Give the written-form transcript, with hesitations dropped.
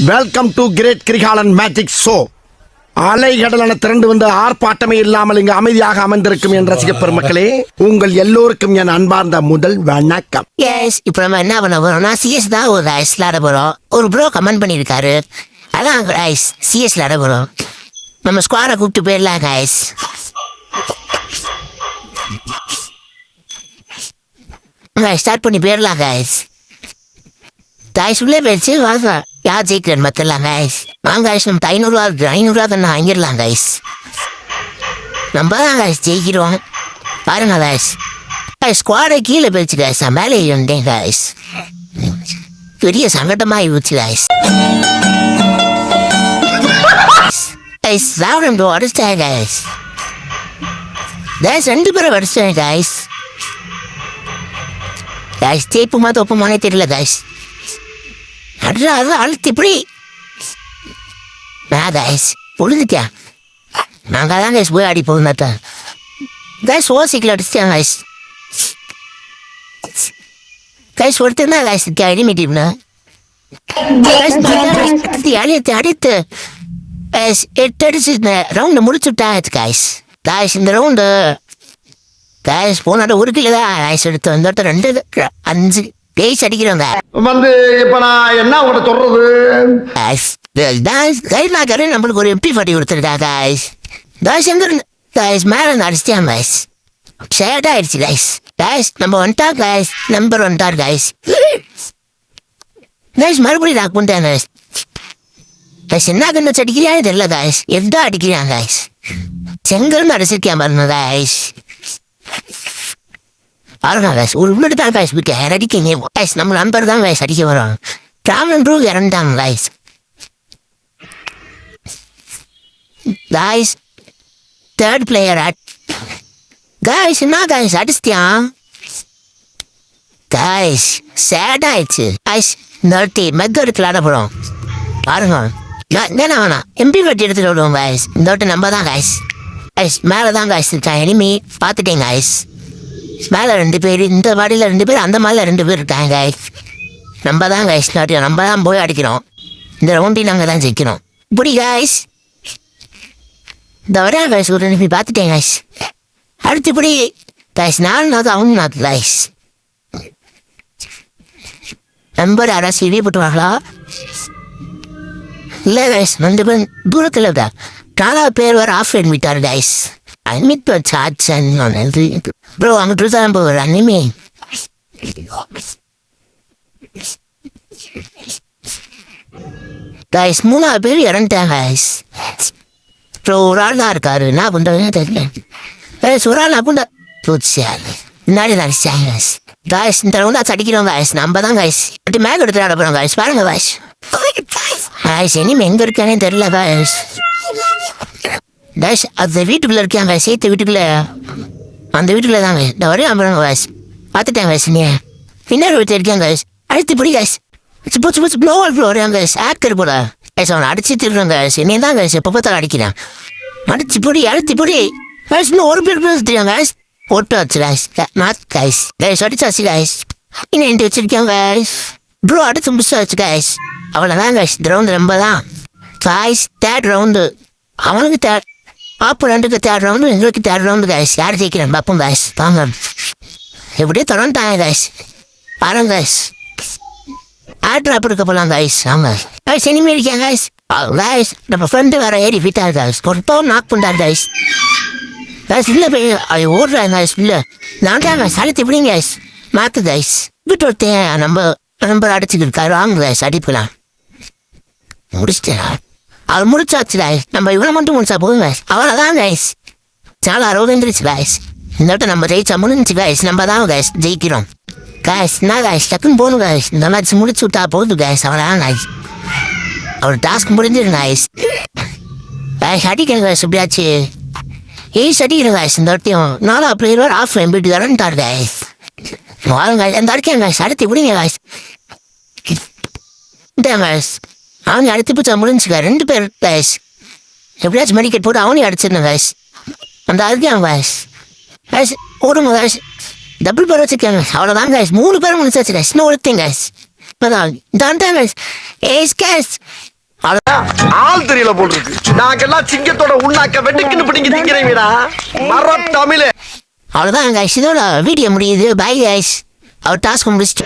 Welcome to great Kirikalan magic show. அலைகடலான திரண்டு வந்து ஆர்ப்பாட்டமே இல்லாமல் இங்கு அமைதியாக அமர்ந்திருக்கும் என் ரசிக பெருமக்களே, உங்கள் எல்லோருக்கும் என் அன்பார்ந்த முதல் வணக்கம். இப்போ நம்ம என்ன பண்ண போறோம்னா சிஎஸ் தான் ஒரு ஐஸ் விளாட போறோம். ஒரு ப்ரோ கமெண்ட் பண்ணியிருக்காரு, அதான் ஐஸ் சிஎஸ் விளாட போறோம். நம்ம ஸ்குவாரை கூப்பிட்டு போயிடலாம் ஐஸ். ஸ்டார்ட் பண்ணி போயிடலாம் ஐஸ். ஐஸ் உள்ளே போயிடுச்சு, வாங்க யார் ஜெயிக்கிறேன் மத்தலாம் ஐஸ். வாங்க ஐஸ், நம்ம 500 தானே வாங்கிடலாம் ஐஸ். நம்ம தான் ஐஸ் ஜெயிக்கிறோம் பாருங்க ஐஸ். ஸ்குவாடை கீழே போயிடுச்சு கைஸ், மேலே இருந்தேன் கைஸ். பெரிய சங்கடமாக இருந்துச்சு கைஸ். கைஸ் ராவணன் ப்ரோ அடிச்சிட்டேன் கைஸ். கைஸ் 2 பேரும் அடிச்சிட்டேன் கைஸ். கைஸ் தேப்புமா தோப்புமானே தெரியல கைஸ். அது அழுத்து இப்படி நான் கைஸ் பொழுதுட்டேன். நாங்கள் தான் கைஸ் போய் அடி போகுந்தாட்டா கைஸ். ஓசிக்கில் அடிச்சிட்டேன் கைஸ். கைஸ் ஒருத்தர் தான் கைஸ் அடிமிட்டிவ்னா அடித்து கைஸ் 8 அடிச்சு ரவுண்டு முடிச்சுட்டாச்சு கைஸ். கைஸ் இந்த ரவுண்டு கைஸ் போனாட்ட 1 கிலோ தான் கைஸ் எடுத்து வந்தோட்ட 2 5 பேஸ் அடிக்கிறோங்க. வந்து இப்ப நான் என்ன உங்கள்கிட்ட சொல்றது கைஸ் நம்மளுக்கு ஒரு MP40 கொடுத்துருக்கா கைஸ். கைஸ் எங்க கைஸ் மேலே அடிச்சிட்டேன் கைஸ். சேட் ஆயிடுச்சு கைஸ். கைஸ் நம்ம வந்துட்டா கைஸ், நம்பர் வந்துட்டார் கைஸ். கைஸ் மறுபடியும் லாக் பண்ணிட்டேன் கைஸ். கைஸ் என்ன கண்ணு அடிக்கிறியான்னு தெரியல கைஸ். எதா அடிக்கிறான் கைஸ். செங்கல்னு அடிச்சிருக்கேன் பாருங்க கைஸ். பாருங்க கைஸ், ஒரு உள்ளது தான் கைஸ் விட்டு அடிக்கீங்க கைஸ். நம்ம நம்பர் தான் கைஸ் அடிக்க வரோம். டிராவல் ப்ரூ இறந்தாங்க guys. Guys third player guys என்ன கைஸ் அடிச்சிட்டியான் கைஸ். சேட் ஆயிடுச்சு கைஸ். இந்த மெக்க எடுத்து விளாட போகிறோம் பாருங்க. என்ன வேணாம் MP40 எடுத்துட்டு விடுவோம் கைஸ். இந்த வாட்டி நம்ம தான் கைஸ். கைஸ் மேலே தான் கைஸ் இருக்கேன், எனிமி பார்த்துட்டேன் கைஸ். மேலே 2 பேர், இந்த வாடியில் 2 பேர், அந்த மாதிரில 2 பேர் இருக்காங்க கைஸ். நம்ம தான் கைஸ் நம்ம தான் போய் அடிக்கிறோம். இந்த ரவுண்டையும் நாங்கள் தான் ஜெயிக்கிறோம். இப்படி கைஸ் இந்த வரா கைஸ் ஒரு நிமிஷம் பார்த்துட்டேன் கைஸ். அடுத்து இப்படி கைஸ் 4 நாள் அவங்க நாள் கைஸ். நம்பர் யாராச்சும் வெளியே போட்டுவாங்களா? இல்லை கைஸ் 2 பேர் தூரத்தில் தான். 4 பேர் வர ஆஃப் அட்மிட்டார் கைஸ். அட்மிட் சார்ஜ் ப்ரோ அங்கிட்டு தான் போகிற அனிமே. கைஸ் 3 பேர் இறந்துட்டாங்க கைஸ். ப்ரோ ஒரு ஆள் தான் இருக்காரு, என்ன பண்ணுறதுன்னு தெரியல கைஸ். ஒரு ஆள் அப்படின்னா முன்னாடி நடிச்சாங்க கைஸ். கைஸ் இந்த ரவுண்டாச்சு அடிக்கிறோம் கைஸ். நம்ம தான் கைஸ் அப்படி மேலே எடுத்து ஆட போகிறோம் கைஸ். பாருங்க கைஸ். கைஸ் இனிமே எங்கே இருக்கானே தெரியல கைஸ். கைஸ் அந்த வீட்டுக்குள்ளே இருக்காங்க கைஸ், சேர்த்த வீட்டுக்குள்ளே, அந்த வீட்டுக்குள்ளே தான் கைஸ். இந்த வரையும் அப்புறம் கைஸ் பார்த்துட்டேன் கைஸ். நீ பின்னாடி வீட்டில் இருக்கேன் கைஸ். அடுத்து இப்படி கைஸ் போச்சு ப்ளோவல் ப்ளோ வரையாங்க கைஸ். ஆக்கர் போல கைஸ் அவனை அடிச்சு திருடுறோம் கைஸ். என்னைய தான் கைஸ் எப்போ பார்த்தாலும் அடிக்கிறான். அடிச்சு பொடி அழுத்தி பொடி கைஸ். இன்னும் ஒரு பேர் தெரியும் கைஸ். போட்டு வச்சு கைஸ் நாட் கைஸ். கைஸ் அடிச்சாச்சு கைஸ். இன்னும் என்கிட்ட வச்சிருக்கேன் கைஸ். ப்ரோ அடுத்து முடிச்சு வச்சு கைஸ். அவ்வளோதான் கைஸ். இந்த ரவுண்டு ரொம்ப தான் கைஸ். 3rd ரவுண்டு அவனுக்கு 3rd, ஆப்போனண்ட்டுக்கு 3rd ரவுண்டு, எங்களுக்கு 3rd ரவுண்டு கைஸ். யார் ஜெயிக்கிறேன் பார்ப்போம் கைஸ். வாங்க எப்படியே தொடர்ந்துட்டாங்க கைஸ். பாருங்க கைஸ் ஆட்ராப் இருக்க போகலாம் கைஸ். ஆமா கைஸ் இனிமே இருக்கேன் கைஸ். கைஸ் நம்ம ஃப்ரெண்டு வேற ஏறி விட்டார் கைஸ். ஒரு நாக் பண்ணார் கைஸ். கைஸ் இல்லை போய் அது ஓடுறாங்க கைஸ். இல்லை நான் தான் கைஸ் அழுத்தி எப்படிங்க கைஸ் மாற்று கைஸ். வீட்டு ஒருத்தன் நம்ம அடிச்சுக்கிட்டு இருக்காரு. வாங்க கைஸ் அடிக்கலாம். முடிச்சிட்டேன் அவர் முடிச்சாச்சு கைஸ். நம்ம இவனை மட்டும் முடிச்சா போதும் கைஸ். அவ்வளோதான் கைஸ். 4 வந்துருச்சு கைஸ். இந்த வாட்டி நம்ம ஜெயிச்சா முடிஞ்சிச்சு கைஸ். நம்ம தான் கைஸ் ஜெயிக்கிறோம் கைஸ். என்ன கைஸ் டக்குன்னு போகணும் கைஸ். இந்த மாதிரி முடிச்சு விட்டா போகுது கைஸ். அவ்வளோதான் கைஸ். அவர் டாஸ்க் முடிஞ்சிரு கைஸ். கைஸ் அடிக்கிறேன் கைஸ். எப்படியாச்சு அடிக்கிறேன் கைஸ். இந்த வாட்டியும் 4 பிளேயர் ஆஃப் எம்பிட்டு தரன்ட்டார் கைஸ். வாங்க கைஸ் அந்த அடிக்கேன் கைஸ். அடுத்து இப்படிங்க கைஸ். கைஸ் அவனை அடுத்து பிடிச்சா முடிஞ்சுக்கா 2 பேர் கைஸ். எப்படியாச்சும் மெடிக்கெட் போட்டு அவனையும் அடிச்சிருந்தேன் கைஸ். அந்த அதுக்கான் கைஸ். கைஸ் ஓடுங்க கைஸ். டபுள் பேர் வச்சிருக்காங்க. அவ்வளோதான் கைஸ். 3 பேரும் முடிச்சாச்சு கைஸ். இன்னும் ஒருத்தேன் கைஸ். இப்பதான் தான் கைஸ் ஏஸ் கேஸ் ஆள் தெரியல போட்டுருக்கு. நாங்கெல்லாம் சிங்கத்தோட உண்ணாக்க வெட்டுக்குன்னு பிடிங்க திங்கிறீங்கடா. மர தமிழ். அவ்வளோதான் கைஸ், இதோட வீடியோ முடியுது. பை கைஸ், அவர் டாஸ்க் முடிச்சிட்டு